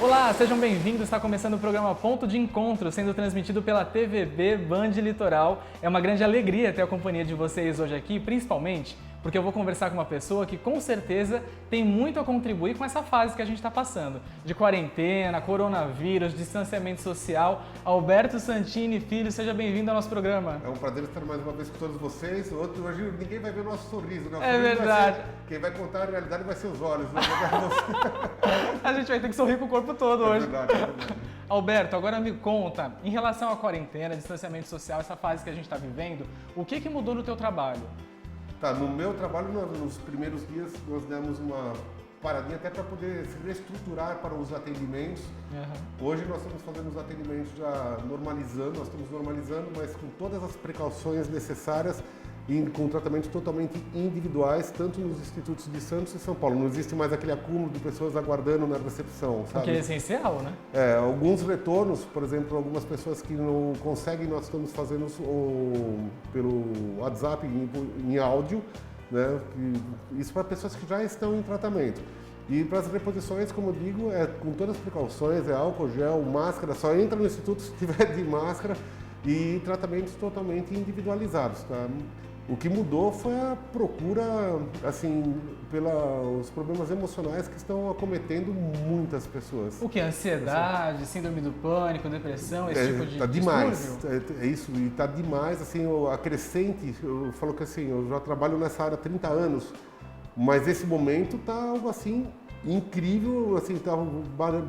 Olá, sejam bem-vindos. Está começando o programa Ponto de Encontro, sendo transmitido pela TVB Band Litoral. É uma grande alegria ter a companhia de vocês hoje aqui, principalmente porque eu vou conversar com uma pessoa que com certeza tem muito a contribuir com essa fase que a gente está passando, de quarentena, coronavírus, distanciamento social. Alberto Santini Filho, seja bem-vindo ao nosso programa. É um prazer estar mais uma vez com todos vocês. Hoje ninguém vai ver o nosso sorriso, né? É verdade. Quem vai contar a realidade vai ser os olhos. Né? A gente vai ter que sorrir com o corpo todo hoje. É verdade. Alberto, agora me conta, em relação à quarentena, distanciamento social, essa fase que a gente está vivendo, o que mudou no teu trabalho? Tá, no meu trabalho, nos primeiros dias, nós demos uma paradinha até para poder se reestruturar para os atendimentos. Hoje nós estamos fazendo os atendimentos já normalizando, nós estamos normalizando, mas com todas as precauções necessárias e com tratamentos totalmente individuais, tanto nos institutos de Santos e São Paulo. Não existe mais aquele acúmulo de pessoas aguardando na recepção, sabe? O que é essencial, né? Alguns retornos, por exemplo, algumas pessoas que não conseguem, nós estamos fazendo pelo WhatsApp em áudio, né? Isso para pessoas que já estão em tratamento. E para as reposições, como eu digo, com todas as precauções, álcool, gel, máscara, só entra no instituto se tiver de máscara e tratamentos totalmente individualizados, tá? O que mudou foi a procura, assim, pelos problemas emocionais que estão acometendo muitas pessoas. O que? Ansiedade, síndrome do pânico, depressão, esse tipo de tá demais, distúrbio? é isso, e tá demais, assim, a crescente, eu falo que assim, eu já trabalho nessa área há 30 anos, mas esse momento tá algo assim, incrível, assim, tá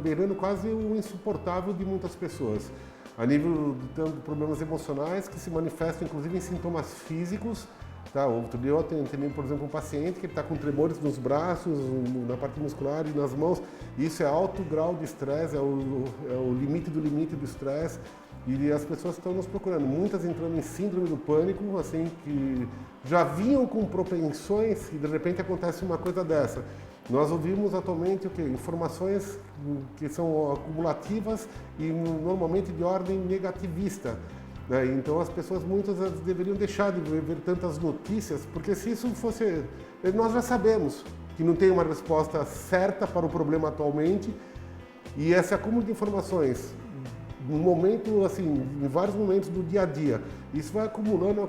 beirando quase o insuportável de muitas pessoas. A nível de problemas emocionais que se manifestam inclusive em sintomas físicos. Tá? Outro dia eu atendi, por exemplo, um paciente que está com tremores nos braços, na parte muscular e nas mãos. Isso é alto grau de estresse, é o limite do estresse. E as pessoas estão nos procurando, muitas entrando em síndrome do pânico, assim, que já vinham com propensões e de repente acontece uma coisa dessa. Nós ouvimos atualmente o quê? Informações que são acumulativas e normalmente de ordem negativista. Né? Então as pessoas muitas vezes deveriam deixar de ver tantas notícias, porque se isso fosse... Nós já sabemos que não tem uma resposta certa para o problema atualmente e esse acúmulo de informações, no momento, assim, em vários momentos do dia a dia, isso vai acumulando,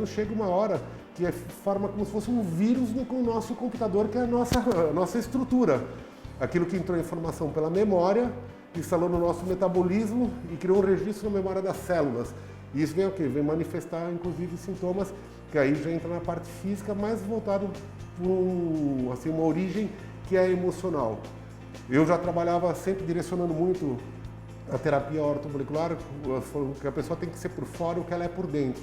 chega uma hora que forma como se fosse um vírus no nosso computador, que é a nossa estrutura. Aquilo que entrou em informação pela memória, instalou no nosso metabolismo e criou um registro na memória das células. E isso vem o quê? Vem manifestar, inclusive, sintomas que aí já entra na parte física, mais voltado para assim, uma origem que é emocional. Eu já trabalhava sempre direcionando muito a terapia ortomolecular, que a pessoa tem que ser por fora o que ela é por dentro.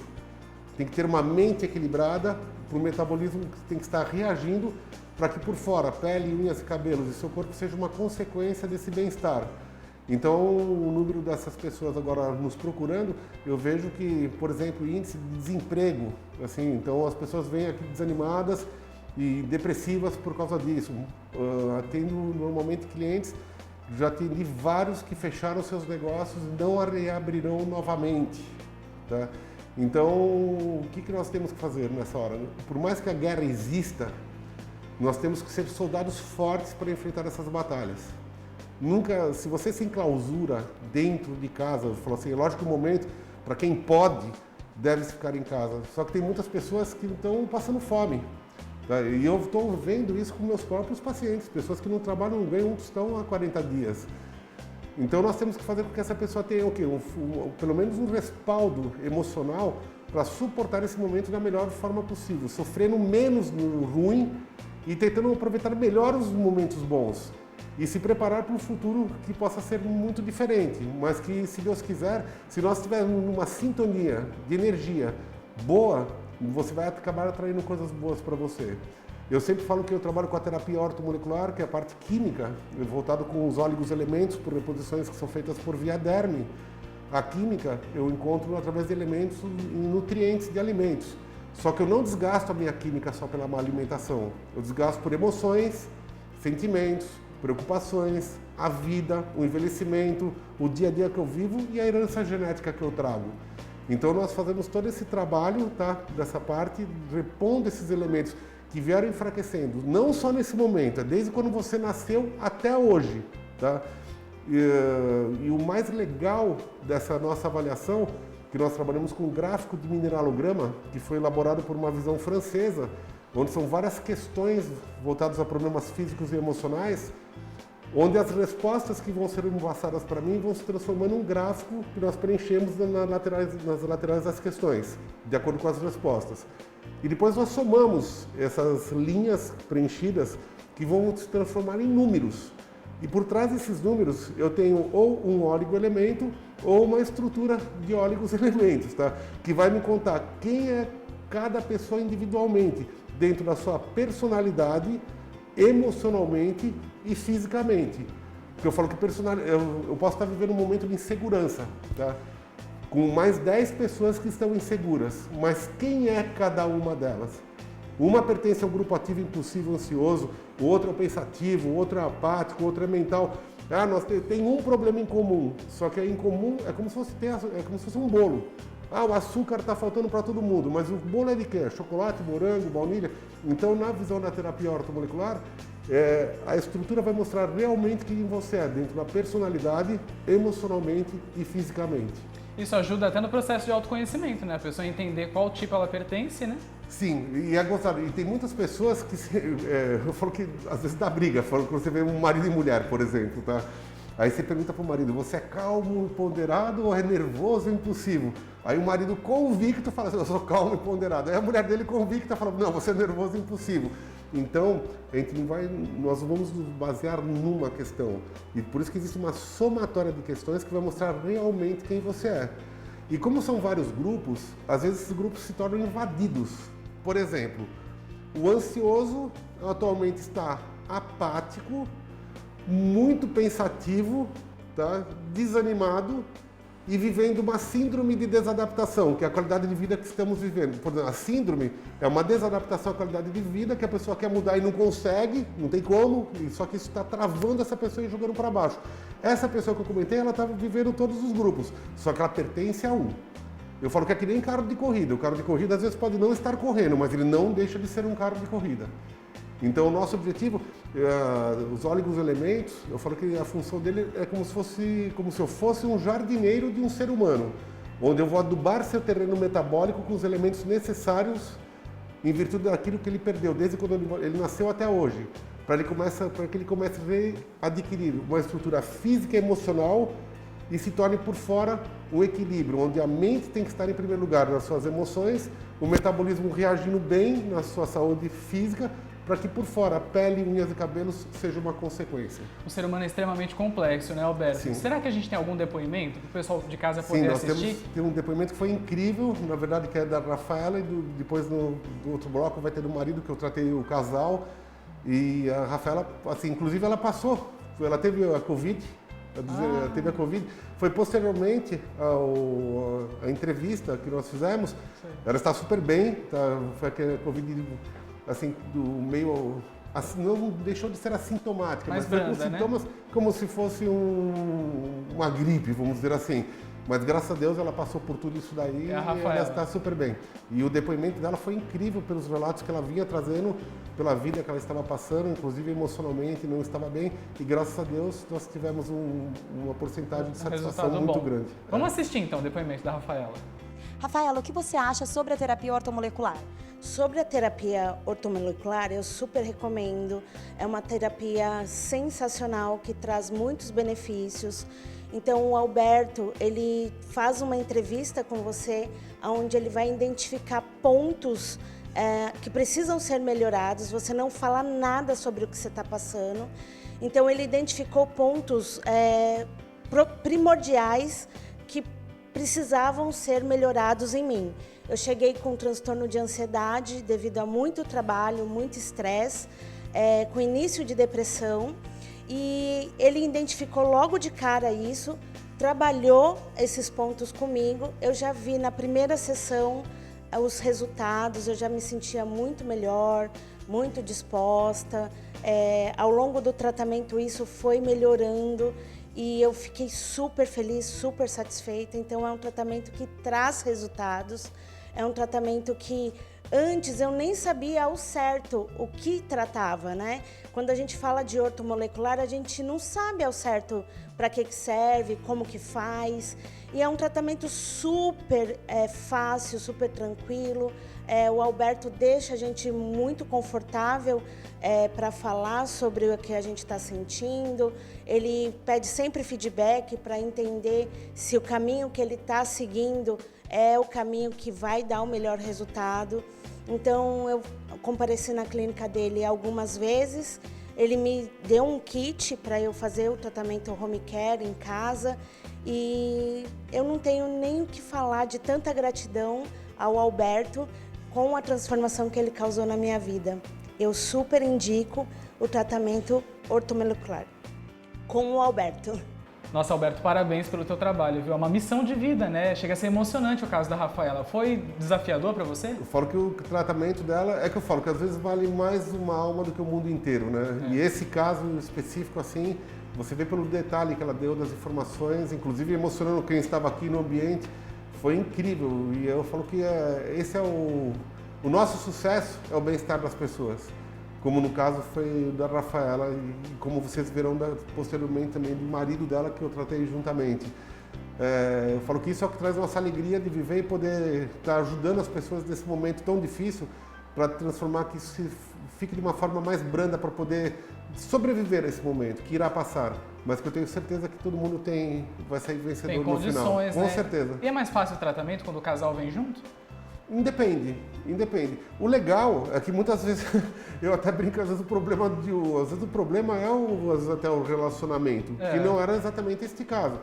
Tem que ter uma mente equilibrada para o metabolismo que tem que estar reagindo para que por fora, pele, unhas e cabelos e seu corpo seja uma consequência desse bem-estar. Então, o número dessas pessoas agora nos procurando, eu vejo que, por exemplo, o índice de desemprego, assim, então as pessoas vêm aqui desanimadas e depressivas por causa disso. Atendo normalmente clientes, já atendi vários que fecharam seus negócios e não reabrirão novamente, tá? Então, o que nós temos que fazer nessa hora? Por mais que a guerra exista, nós temos que ser soldados fortes para enfrentar essas batalhas. Nunca, se você se enclausura dentro de casa, eu falo assim, é lógico que o momento, para quem pode, deve ficar em casa. Só que tem muitas pessoas que estão passando fome. Tá? E eu estou vendo isso com meus próprios pacientes, pessoas que não trabalham, não ganham um tostão há 40 dias. Então nós temos que fazer com que essa pessoa tenha o quê? Pelo menos um respaldo emocional para suportar esse momento da melhor forma possível, sofrendo menos no ruim e tentando aproveitar melhor os momentos bons e se preparar para um futuro que possa ser muito diferente, mas que, se Deus quiser, se nós estivermos numa sintonia de energia boa, você vai acabar atraindo coisas boas para você. Eu sempre falo que eu trabalho com a terapia ortomolecular, que é a parte química, voltado com os oligoelementos, por reposições que são feitas por via derme. A química eu encontro através de elementos e nutrientes de alimentos. Só que eu não desgasto a minha química só pela má alimentação. Eu desgasto por emoções, sentimentos, preocupações, a vida, o envelhecimento, o dia a dia que eu vivo e a herança genética que eu trago. Então nós fazemos todo esse trabalho, tá, dessa parte, repondo esses elementos que vieram enfraquecendo, não só nesse momento, é desde quando você nasceu até hoje, tá? E o mais legal dessa nossa avaliação, que nós trabalhamos com um gráfico de mineralograma, que foi elaborado por uma visão francesa, onde são várias questões voltadas a problemas físicos e emocionais, onde as respostas que vão ser passadas para mim vão se transformando num gráfico que nós preenchemos nas laterais das questões, de acordo com as respostas. E depois nós somamos essas linhas preenchidas que vão se transformar em números. E por trás desses números eu tenho ou um óligoelemento ou uma estrutura de óligos-elementos, tá? Que vai me contar quem é cada pessoa individualmente, dentro da sua personalidade, emocionalmente e fisicamente. Porque eu falo que eu posso estar vivendo um momento de insegurança, tá? Com mais 10 pessoas que estão inseguras, mas quem é cada uma delas? Uma pertence ao grupo ativo impulsivo ansioso, o outro é o pensativo, o outro é apático, o outro é mental. Nós tem um problema em comum, só que é em comum é como se fosse um bolo. O açúcar está faltando para todo mundo, mas o bolo é de quê? Chocolate, morango, baunilha. Então, na visão da terapia ortomolecular, a estrutura vai mostrar realmente quem você é, dentro da personalidade, emocionalmente e fisicamente. Isso ajuda até no processo de autoconhecimento, né? A pessoa entender qual tipo ela pertence, né? Sim, e é gostado. E tem muitas pessoas que, eu falo que às vezes dá briga, quando você vê um marido e mulher, por exemplo, tá? Aí você pergunta para o marido, você é calmo, ponderado ou é nervoso ou impulsivo? Aí o marido convicto fala assim, eu sou calmo e ponderado. Aí a mulher dele convicta fala, não, você é nervoso e impulsivo. Então, nós vamos nos basear numa questão. E por isso que existe uma somatória de questões que vai mostrar realmente quem você é. E como são vários grupos, às vezes esses grupos se tornam invadidos. Por exemplo, o ansioso atualmente está apático, muito pensativo, tá? Desanimado e vivendo uma síndrome de desadaptação, que é a qualidade de vida que estamos vivendo. Por exemplo, a síndrome é uma desadaptação à qualidade de vida que a pessoa quer mudar e não consegue, não tem como, só que isso está travando essa pessoa e jogando para baixo. Essa pessoa que eu comentei, ela está vivendo todos os grupos, só que ela pertence a um. Eu falo que é que nem carro de corrida. O carro de corrida às vezes pode não estar correndo, mas ele não deixa de ser um carro de corrida. Então, o nosso objetivo, os óligos-elementos, eu falo que a função dele é como se eu fosse um jardineiro de um ser humano, onde eu vou adubar seu terreno metabólico com os elementos necessários em virtude daquilo que ele perdeu, desde quando ele nasceu até hoje, para que ele comece a adquirir uma estrutura física e emocional e se torne por fora um equilíbrio, onde a mente tem que estar em primeiro lugar nas suas emoções, o metabolismo reagindo bem na sua saúde física, para que por fora, pele, unhas e cabelos seja uma consequência. O ser humano é extremamente complexo, né, Alberto? Sim. Será que a gente tem algum depoimento para o pessoal de casa poder assistir? Sim, tem um depoimento que foi incrível, na verdade, que é da Rafaela, e depois do outro bloco vai ter do marido, que eu tratei o casal. E a Rafaela, assim, inclusive ela teve a Covid, foi posteriormente à entrevista que nós fizemos. Sim. Ela está super bem, foi aquela Covid, assim, do meio, assim, não deixou de ser assintomática, mas branda, com sintomas, né? Como se fosse uma gripe, vamos dizer assim. Mas graças a Deus ela passou por tudo isso daí e ela está super bem. E o depoimento dela foi incrível pelos relatos que ela vinha trazendo, pela vida que ela estava passando, inclusive emocionalmente não estava bem. E graças a Deus nós tivemos uma porcentagem de satisfação muito grande. Vamos assistir então o depoimento da Rafaela. Rafaela, o que você acha sobre a terapia ortomolecular? Sobre a terapia ortomolecular, eu super recomendo. É uma terapia sensacional que traz muitos benefícios. Então, o Alberto, ele faz uma entrevista com você, onde ele vai identificar pontos que precisam ser melhorados. Você não fala nada sobre o que você está passando. Então, ele identificou pontos primordiais que precisavam ser melhorados em mim. Eu cheguei com um transtorno de ansiedade devido a muito trabalho, muito estresse, com início de depressão, e ele identificou logo de cara isso, trabalhou esses pontos comigo. Eu já vi na primeira sessão os resultados, eu já me sentia muito melhor, muito disposta. Ao longo do tratamento isso foi melhorando e eu fiquei super feliz, super satisfeita. Então é um tratamento que traz resultados, é um tratamento que antes eu nem sabia ao certo o que tratava, né? Quando a gente fala de ortomolecular, a gente não sabe ao certo para que serve, como que faz. E é um tratamento super fácil, super tranquilo. O Alberto deixa a gente muito confortável para falar sobre o que a gente está sentindo. Ele pede sempre feedback para entender se o caminho que ele está seguindo é o caminho que vai dar o melhor resultado. Então, eu compareci na clínica dele algumas vezes. Ele me deu um kit para eu fazer o tratamento home care em casa. E eu não tenho nem o que falar de tanta gratidão ao Alberto com a transformação que ele causou na minha vida. Eu super indico o tratamento ortomolecular com o Alberto. Nossa, Alberto, parabéns pelo teu trabalho, viu? É uma missão de vida, né? Chega a ser emocionante o caso da Rafaela. Foi desafiador para você? Eu falo que o tratamento dela, que eu falo que às vezes vale mais uma alma do que o mundo inteiro, né? E esse caso específico, assim, você vê pelo detalhe que ela deu das informações, inclusive emocionando quem estava aqui no ambiente, foi incrível. E eu falo que esse é o nosso sucesso, é o bem-estar das pessoas. Como no caso foi da Rafaela e como vocês verão posteriormente também do marido dela que eu tratei juntamente. Eu falo que isso é o que traz nossa alegria de viver e poder estar ajudando as pessoas nesse momento tão difícil para transformar que isso fique de uma forma mais branda para poder sobreviver a esse momento, que irá passar. Mas que eu tenho certeza que todo mundo vai sair vencedor no final. Né? Com certeza. E é mais fácil o tratamento quando o casal vem junto? Independe. O legal é que muitas vezes, eu até brinco, às vezes o problema é até o relacionamento, que não era exatamente este caso.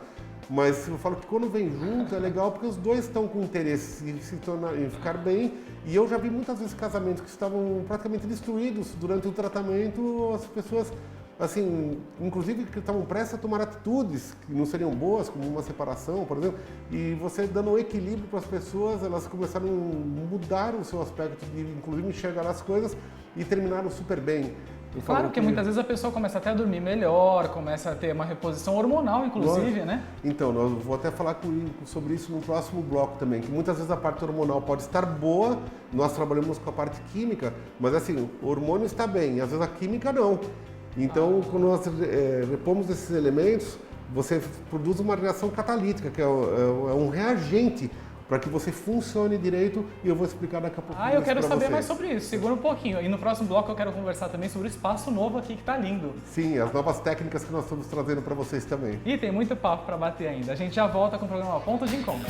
Mas eu falo que quando vem junto é legal porque os dois estão com interesse em ficar bem. E eu já vi muitas vezes casamentos que estavam praticamente destruídos durante o tratamento, as pessoas, assim, inclusive que estavam prestes a tomar atitudes que não seriam boas, como uma separação, por exemplo, e você dando um equilíbrio para as pessoas, elas começaram a mudar o seu aspecto de, inclusive, enxergar as coisas e terminaram super bem. Claro que muitas vezes a pessoa começa até a dormir melhor, começa a ter uma reposição hormonal, inclusive, né? Então, eu vou até falar sobre isso no próximo bloco também, que muitas vezes a parte hormonal pode estar boa, nós trabalhamos com a parte química, mas assim, o hormônio está bem, e às vezes a química não. Então, quando nós repomos esses elementos, você produz uma reação catalítica, que é um reagente para que você funcione direito, e eu vou explicar daqui a pouco. Eu quero saber mais sobre isso, segura um pouquinho. E no próximo bloco eu quero conversar também sobre o espaço novo aqui que tá lindo. Sim, as novas técnicas que nós estamos trazendo para vocês também. E tem muito papo para bater ainda. A gente já volta com o programa Ponto de Encontro.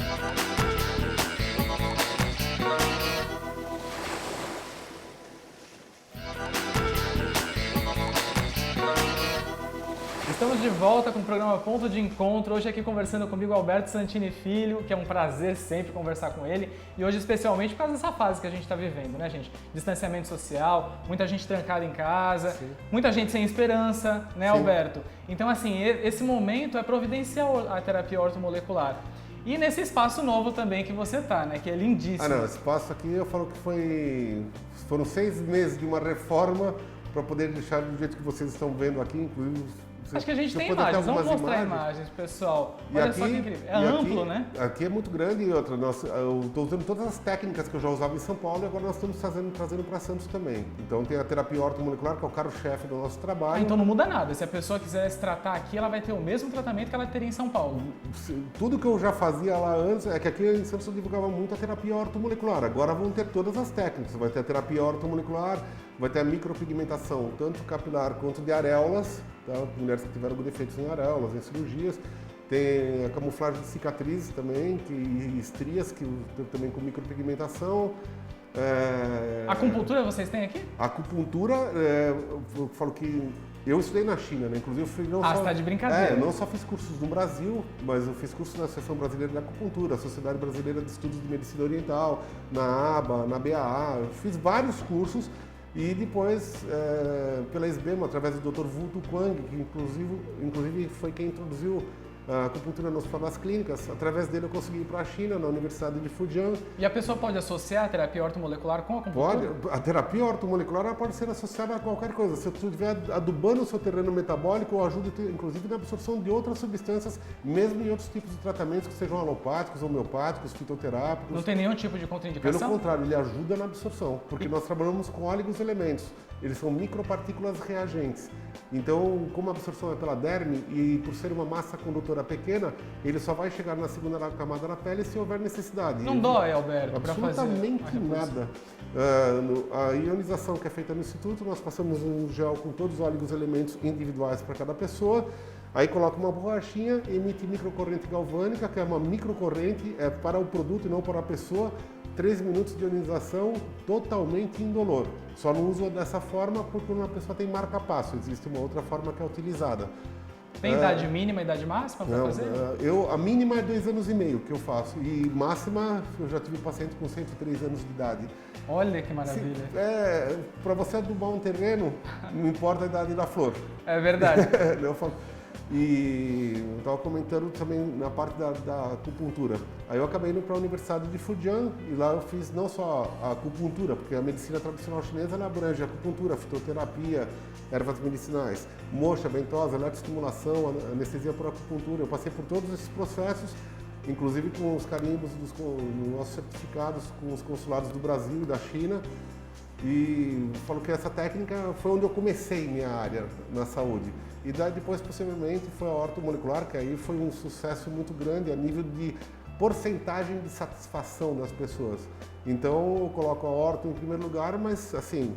Estamos de volta com o programa Ponto de Encontro, hoje aqui conversando comigo Alberto Santini Filho, que é um prazer sempre conversar com ele, e hoje especialmente por causa dessa fase que a gente está vivendo, né, gente? Distanciamento social, muita gente trancada em casa, muita gente sem esperança, né, Alberto? Então, assim, esse momento é providencial a terapia ortomolecular. E nesse espaço novo também que você tá, né, que é lindíssimo. Esse espaço aqui eu falo que foram 6 meses de uma reforma para poder deixar do jeito que vocês estão vendo aqui, inclusive. Acho que a gente tem imagens, vamos mostrar imagens, pessoal. Olha só que incrível, é amplo, né? Aqui é muito grande e outra, eu estou usando todas as técnicas que eu já usava em São Paulo e agora nós estamos trazendo para Santos também. Então tem a terapia ortomolecular, que é o carro-chefe do nosso trabalho. Então não muda nada, se a pessoa quiser se tratar aqui, ela vai ter o mesmo tratamento que ela teria em São Paulo. Tudo que eu já fazia lá antes, é que aqui em Santos eu divulgava muito a terapia ortomolecular, agora vão ter todas as técnicas, vai ter a terapia ortomolecular, vai ter a micropigmentação, tanto capilar quanto de areolas, tá? Mulheres que tiveram defeitos em areolas, em cirurgias. Tem a camuflagem de cicatrizes também, e estrias, que também com micropigmentação. Acupuntura vocês têm aqui? A acupuntura, eu falo que eu estudei na China, né? Inclusive eu fui você tá de brincadeira. Não só fiz cursos no Brasil, mas eu fiz cursos na Associação Brasileira de Acupuntura, a Sociedade Brasileira de Estudos de Medicina Oriental, na ABA, na BAA. Eu fiz vários cursos. E depois, pela SBEM, através do Dr. Vulto Quang, que inclusive foi quem introduziu a acupuntura no Hospital das Clínicas. Através dele eu consegui ir para a China, na Universidade de Fujian. E a pessoa pode associar a terapia ortomolecular com a acupuntura? Pode. A terapia ortomolecular ela pode ser associada a qualquer coisa. Se você estiver adubando o seu terreno metabólico, ou ajuda inclusive na absorção de outras substâncias, mesmo em outros tipos de tratamentos que sejam alopáticos, homeopáticos, fitoterápicos. Não tem nenhum tipo de contraindicação? Pelo contrário, ele ajuda na absorção, porque nós trabalhamos com elementos. Eles são micropartículas reagentes. Então, como a absorção é pela derme e por ser uma massa condutora pequena, ele só vai chegar na segunda camada da pele se houver necessidade. Não dói, Alberto, para fazer? Absolutamente nada. A ionização que é feita no instituto, nós passamos um gel com todos os elementos individuais para cada pessoa. Aí coloca uma borrachinha, emite microcorrente galvânica, que é uma microcorrente para o produto e não para a pessoa. 13 minutos de ionização totalmente indolor. Só não uso dessa forma porque uma pessoa tem marca-passo. Existe uma outra forma que é utilizada. Tem idade mínima e idade máxima para fazer? A mínima é 2 anos e meio que eu faço. E máxima, eu já tive paciente com 103 anos de idade. Olha que maravilha. Para você adubar um terreno, não importa a idade da flor. É verdade. Eu falo. E eu estava comentando também na parte da acupuntura. Aí eu acabei indo para a Universidade de Fujian e lá eu fiz não só a acupuntura, porque a medicina tradicional chinesa ela abrange acupuntura, fitoterapia, ervas medicinais, moxa, ventosa, eletroestimulação, anestesia por acupuntura. Eu passei por todos esses processos, inclusive com os carimbos dos nossos certificados com os consulados do Brasil e da China. E falo que essa técnica foi onde eu comecei minha área na saúde. E daí depois, possivelmente, foi a ortomolecular, que aí foi um sucesso muito grande a nível de porcentagem de satisfação das pessoas. Então, eu coloco a orto em primeiro lugar, mas assim,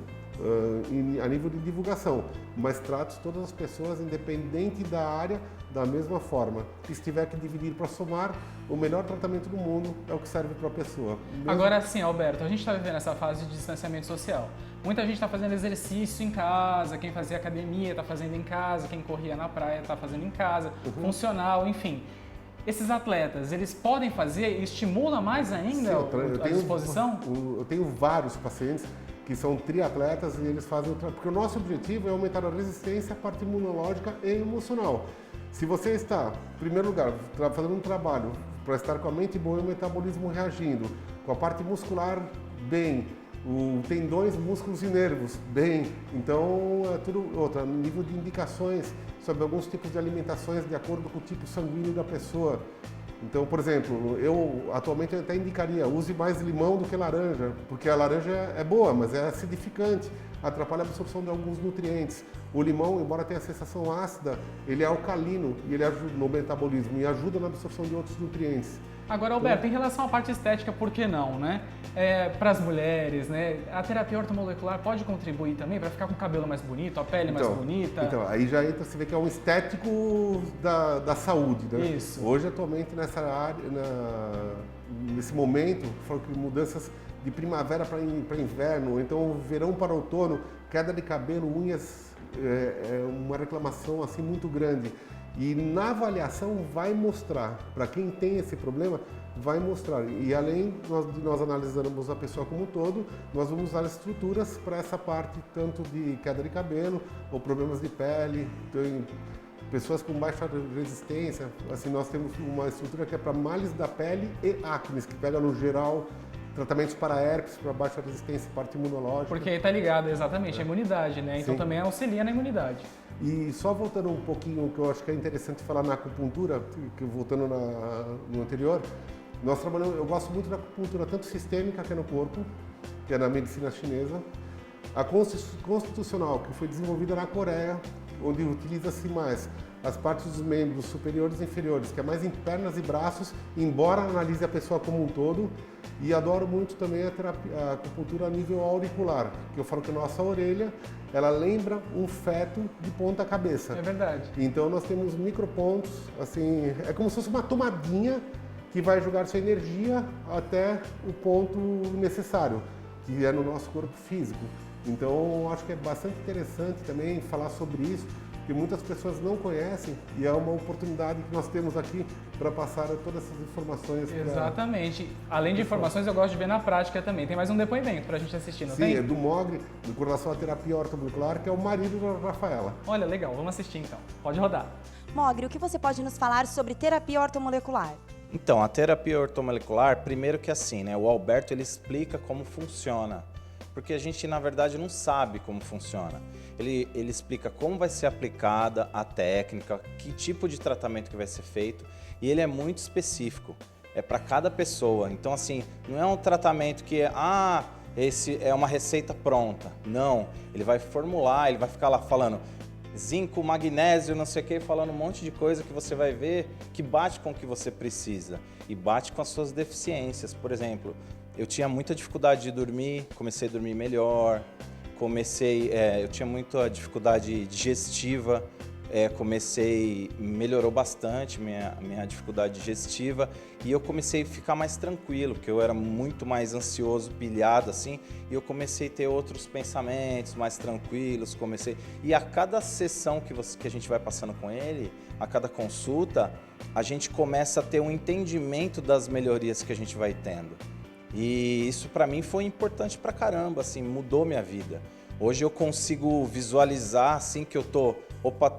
a nível de divulgação. Mas trato todas as pessoas, independente da área, da mesma forma. E se tiver que dividir para somar, o melhor tratamento do mundo é o que serve para a pessoa. Agora sim, Alberto, a gente está vivendo essa fase de distanciamento social. Muita gente está fazendo exercício em casa, quem fazia academia está fazendo em casa, quem corria na praia está fazendo em casa, funcional, enfim. Esses atletas, eles podem fazer e estimula mais ainda a disposição? Eu tenho vários pacientes que são triatletas e eles fazem... Porque o nosso objetivo é aumentar a resistência, a parte imunológica e emocional. Se você está, em primeiro lugar, fazendo um trabalho para estar com a mente boa e o metabolismo reagindo, com a parte muscular bem, tendões, músculos e nervos bem, então é tudo outra, nível de indicações sobre alguns tipos de alimentações de acordo com o tipo sanguíneo da pessoa. Então, por exemplo, eu atualmente até indicaria, use mais limão do que laranja, porque a laranja é boa, mas é acidificante, atrapalha a absorção de alguns nutrientes. O limão, embora tenha a sensação ácida, ele é alcalino e ele ajuda no metabolismo e ajuda na absorção de outros nutrientes. Agora, Alberto, em relação à parte estética, por que não, né? Para as mulheres, né? A terapia ortomolecular pode contribuir também para ficar com o cabelo mais bonito, a pele mais bonita? Então, aí já entra, você vê que é um estético da saúde, né? Isso. Hoje, atualmente, nessa área, nesse momento, falo que mudanças de primavera para inverno, então verão para outono, queda de cabelo, unhas, é uma reclamação assim muito grande. E na avaliação vai mostrar, para quem tem esse problema, vai mostrar. E além de nós analisarmos a pessoa como um todo, nós vamos usar estruturas para essa parte, tanto de queda de cabelo ou problemas de pele. Tem pessoas com baixa resistência, assim, nós temos uma estrutura que é para males da pele e acnes, que pega no geral tratamentos para herpes, para baixa resistência, parte imunológica. Porque aí está ligado exatamente à imunidade, né? Então também auxilia na imunidade. E só voltando um pouquinho, que eu acho que é interessante falar na acupuntura, que voltando no anterior, nós trabalhamos, eu gosto muito da acupuntura tanto sistêmica, que é no corpo, que é na medicina chinesa, a constitucional, que foi desenvolvida na Coreia, onde utiliza-se mais as partes dos membros superiores e inferiores, que é mais em pernas e braços, embora analise a pessoa como um todo. E adoro muito também a acupuntura a nível auricular, que eu falo que a nossa orelha, ela lembra um feto de ponta cabeça. É verdade. Então nós temos micropontos, assim, é como se fosse uma tomadinha que vai jogar sua energia até o ponto necessário, que é no nosso corpo físico. Então acho que é bastante interessante também falar sobre isso, que muitas pessoas não conhecem e é uma oportunidade que nós temos aqui para passar todas essas informações. Exatamente. Além de informações, eu gosto de ver na prática também. Tem mais um depoimento para a gente assistir, não tem? Sim, é do Mogri, com relação à terapia ortomolecular, que é o marido da Rafaela. Olha, legal. Vamos assistir então. Pode rodar. Mogri, o que você pode nos falar sobre terapia ortomolecular? Então, a terapia ortomolecular, primeiro que assim, né? O Alberto, ele explica como funciona. Porque a gente, na verdade, não sabe como funciona. Ele explica como vai ser aplicada a técnica, que tipo de tratamento que vai ser feito, e ele é muito específico. É para cada pessoa. Então, assim, não é um tratamento que esse é uma receita pronta. Não, ele vai formular, ele vai ficar lá falando zinco, magnésio, não sei o que, falando um monte de coisa que você vai ver que bate com o que você precisa e bate com as suas deficiências. Por exemplo, eu tinha muita dificuldade de dormir, comecei a dormir melhor, eu tinha muita dificuldade digestiva, melhorou bastante minha dificuldade digestiva e eu comecei a ficar mais tranquilo, porque eu era muito mais ansioso, pilhado assim, e eu comecei a ter outros pensamentos mais tranquilos, e a cada sessão que a gente vai passando com ele, a cada consulta, a gente começa a ter um entendimento das melhorias que a gente vai tendo. E isso para mim foi importante pra caramba, assim, mudou minha vida. Hoje eu consigo visualizar assim que eu tô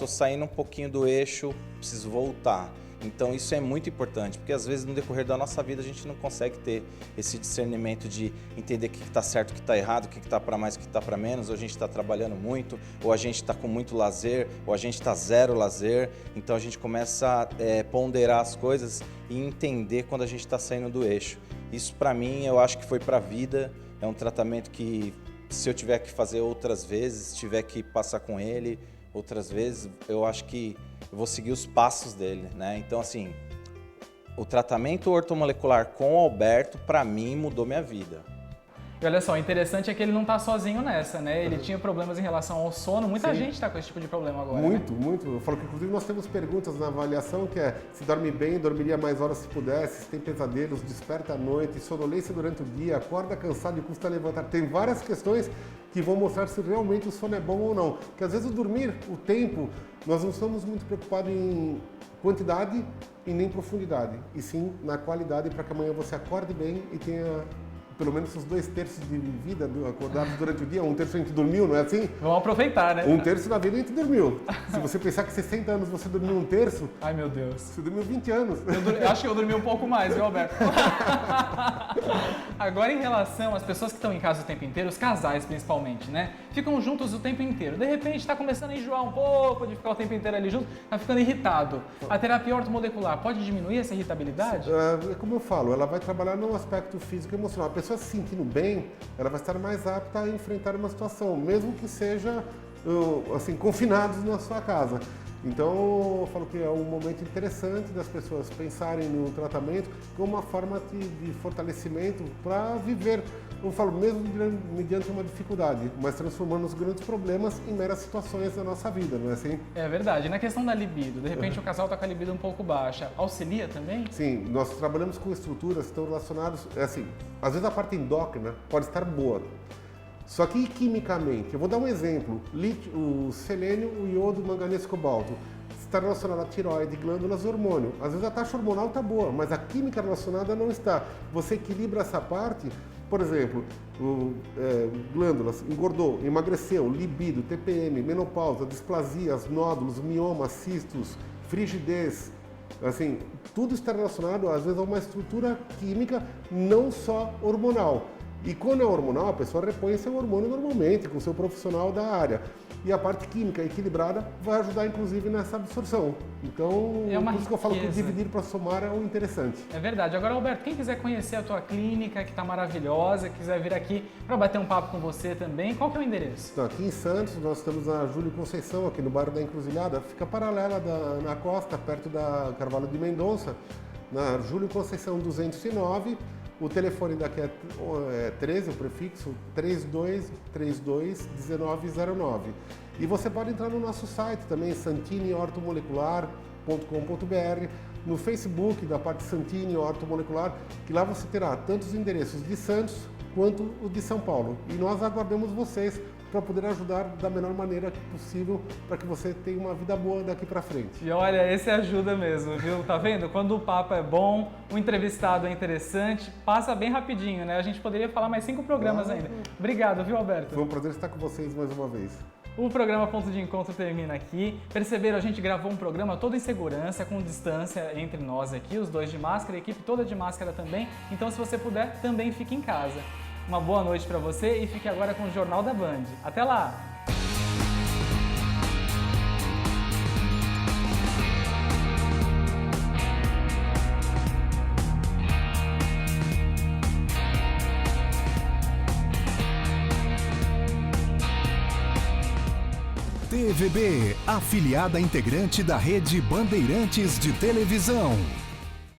saindo um pouquinho do eixo, preciso voltar. Então isso é muito importante, porque às vezes no decorrer da nossa vida a gente não consegue ter esse discernimento de entender o que está certo, o que está errado, o que está para mais, o que está para menos, ou a gente está trabalhando muito, ou a gente está com muito lazer, ou a gente está zero lazer. Então a gente começa a ponderar as coisas e entender quando a gente está saindo do eixo. Isso para mim eu acho que foi para a vida, é um tratamento que se eu tiver que fazer outras vezes, tiver que passar com ele outras vezes, eu acho que eu vou seguir os passos dele, né? Então, assim, o tratamento ortomolecular com o Alberto, para mim, mudou minha vida. E olha só, o interessante é que ele não está sozinho nessa, né? Ele tinha problemas em relação ao sono, muita gente está com esse tipo de problema agora. Muito, muito. Eu falo que inclusive nós temos perguntas na avaliação que é se dorme bem, dormiria mais horas se pudesse, se tem pesadelos, desperta à noite, sonolência durante o dia, acorda cansado e custa levantar. Tem várias questões que vão mostrar se realmente o sono é bom ou não. Porque às vezes o dormir, o tempo, nós não estamos muito preocupados em quantidade e nem profundidade, e sim na qualidade para que amanhã você acorde bem e tenha pelo menos os 2/3 de vida acordados durante o dia. 1/3 a gente dormiu, não é assim? Vamos aproveitar, né? 1/3 da vida a gente dormiu. Se você pensar que 60 anos você dormiu 1/3... Ai, meu Deus. Você dormiu 20 anos. Eu acho que eu dormi um pouco mais, viu, Alberto? Agora, em relação às pessoas que estão em casa o tempo inteiro, os casais principalmente, né? Ficam juntos o tempo inteiro. De repente, está começando a enjoar um pouco de ficar o tempo inteiro ali junto, está ficando irritado. A terapia ortomolecular pode diminuir essa irritabilidade? Como eu falo, ela vai trabalhar no aspecto físico e emocional. A pessoa se sentindo bem, ela vai estar mais apta a enfrentar uma situação, mesmo que seja assim, confinados na sua casa. Então, eu falo que é um momento interessante das pessoas pensarem no tratamento como uma forma de fortalecimento para viver, eu falo, mesmo mediante uma dificuldade, mas transformando os grandes problemas em meras situações da nossa vida, não é assim? É verdade. E na questão da libido, de repente o casal está com a libido um pouco baixa, auxilia também? Sim, nós trabalhamos com estruturas que estão relacionadas, assim, às vezes a parte endócrina pode estar boa, só que quimicamente, eu vou dar um exemplo, o selênio, o iodo, o manganês, o cobalto, está relacionado à tireoide, glândulas, hormônio. Às vezes a taxa hormonal está boa, mas a química relacionada não está. Você equilibra essa parte, por exemplo, glândulas, engordou, emagreceu, libido, TPM, menopausa, displasias, nódulos, miomas, cistos, frigidez, assim, tudo está relacionado às vezes a uma estrutura química não só hormonal. E quando é hormonal, a pessoa repõe seu hormônio normalmente, com o seu profissional da área. E a parte química equilibrada vai ajudar, inclusive, nessa absorção. Então, por isso que eu falo que dividir para somar é o interessante. É verdade. Agora, Alberto, quem quiser conhecer a tua clínica, que está maravilhosa, quiser vir aqui para bater um papo com você também, qual que é o endereço? Então, aqui em Santos, nós estamos na Júlio Conceição, aqui no bairro da Encruzilhada. Fica paralela na costa, perto da Carvalho de Mendonça, na Júlio Conceição 209. O telefone daqui é 13, o prefixo 3232-1909. E você pode entrar no nosso site também, santiniortomolecular.com.br, no Facebook da parte Santini Ortomolecular, que lá você terá tanto os endereços de Santos quanto o de São Paulo. E nós aguardamos vocês para poder ajudar da melhor maneira possível para que você tenha uma vida boa daqui para frente. E olha, esse ajuda mesmo, viu? Tá vendo? Quando o papo é bom, o entrevistado é interessante, passa bem rapidinho, né? A gente poderia falar mais 5 programas ainda. Obrigado, viu, Alberto? Foi um prazer estar com vocês mais uma vez. O programa Ponto de Encontro termina aqui. Perceberam, a gente gravou um programa todo em segurança, com distância entre nós aqui, os dois de máscara, a equipe toda de máscara também. Então, se você puder, também fique em casa. Uma boa noite para você e fique agora com o Jornal da Band. Até lá! TVB, afiliada integrante da Rede Bandeirantes de Televisão.